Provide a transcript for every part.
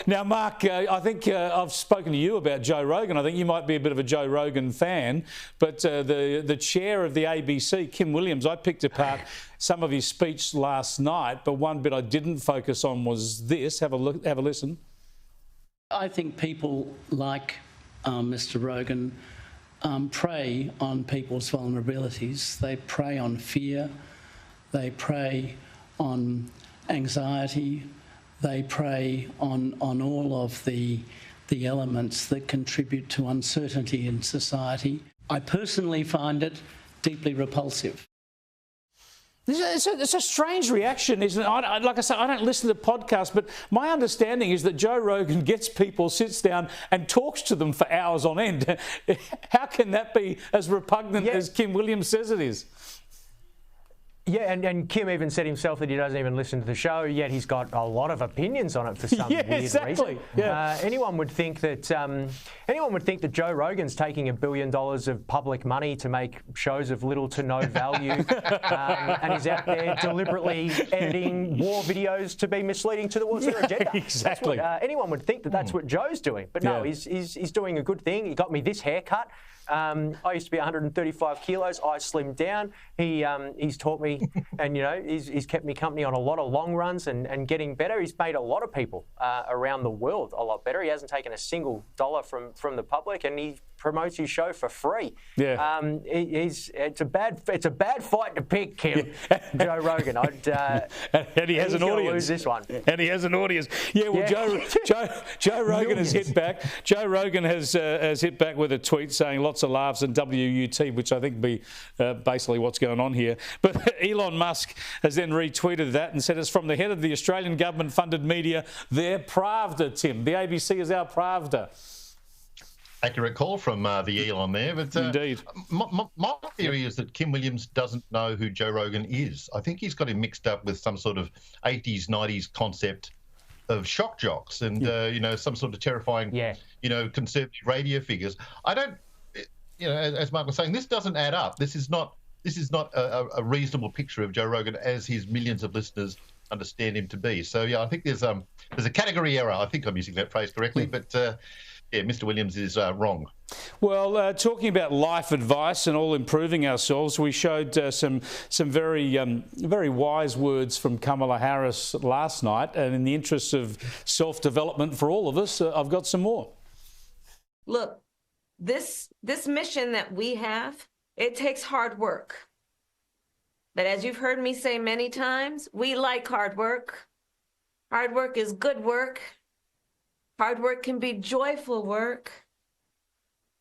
Now, Mark, I think I've spoken to you about Joe Rogan. I think you might be a bit of a Joe Rogan fan, but the chair of the ABC, Kim Williams, I picked apart some of his speech last night, but one bit I didn't focus on was this. Have a look, have a listen. I think people like Mr. Rogan prey on people's vulnerabilities. They prey on fear. They prey on anxiety. They prey on all of the elements that contribute to uncertainty in society. I personally find it deeply repulsive. It's a strange reaction, isn't it? Like I say, I don't listen to podcasts, but my understanding is that Joe Rogan gets people, sits down and talks to them for hours on end. How can that be as repugnant as Kim Williams says it is? Yeah, and Kim even said himself that he doesn't even listen to the show, yet he's got a lot of opinions on it for some weird reason. Yeah. Anyone would think that Joe Rogan's taking $1 billion of public money to make shows of little to no value, and he's out there deliberately editing war videos to be misleading towards their agenda. Exactly. Anyone would think that that's what Joe's doing, but no, he's doing a good thing. He got me this haircut. I used to be 135 kilos. I slimmed down. He's taught me, and he's kept me company on a lot of long runs and getting better. He's made a lot of people around the world a lot better. He hasn't taken a single dollar from the public, and he promotes his show for free. Yeah. It's a bad fight to pick, Kim. Joe Rogan. And he has an audience. Lose this one. And he has an audience. Yeah. Well, Joe Rogan has hit back. Joe Rogan has hit back with a tweet saying lots of laughs and WUT, which I think be basically what's going on here. But Elon Musk has then retweeted that and said it's from the head of the Australian government-funded media, their Pravda, Tim. The ABC is our Pravda. Accurate call from the Elon there. But indeed. My theory is that Kim Williams doesn't know who Joe Rogan is. I think he's got him mixed up with some sort of 80s, 90s concept of shock jocks and, some sort of terrifying, conservative radio figures. I don't, as Mark was saying, this doesn't add up. This is not a reasonable picture of Joe Rogan as his millions of listeners understand him to be. So, I think there's a category error. I think I'm using that phrase correctly, but... Mr. Williams is wrong. Well, talking about life advice and all improving ourselves, we showed some very wise words from Kamala Harris last night. And in the interest of self-development for all of us, I've got some more. Look, this mission that we have, it takes hard work. But as you've heard me say many times, we like hard work. Hard work is good work. Hard work can be joyful work.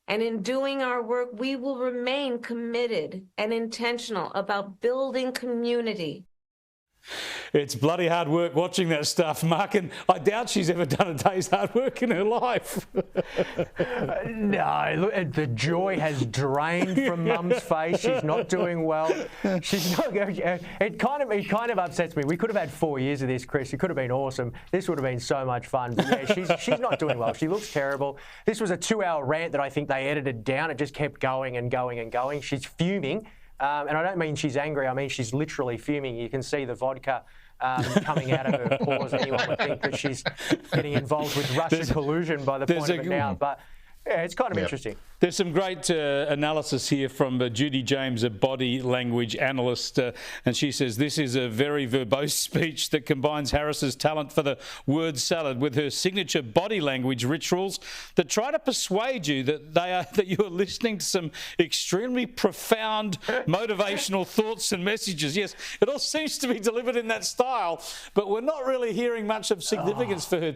And in doing our work, we will remain committed and intentional about building community. It's bloody hard work watching that stuff, Mark, and I doubt she's ever done a day's hard work in her life. No, look, the joy has drained from Mum's face. She's not doing well. She's not. It kind of upsets me. We could have had 4 years of this, Chris. It could have been awesome. This would have been so much fun. But yeah, she's not doing well. She looks terrible. This was a 2-hour rant that I think they edited down. It just kept going and going and going. She's fuming. And I don't mean she's angry. I mean she's literally fuming. You can see the vodka coming out of her pores. Anyone would think that she's getting involved with Russian collusion by the point of it now. But yeah, it's kind of interesting. There's some great analysis here from Judy James, a body language analyst, and she says this is a very verbose speech that combines Harris's talent for the word salad with her signature body language rituals that try to persuade you that you are listening to some extremely profound motivational thoughts and messages. Yes, it all seems to be delivered in that style, but we're not really hearing much of significance for her.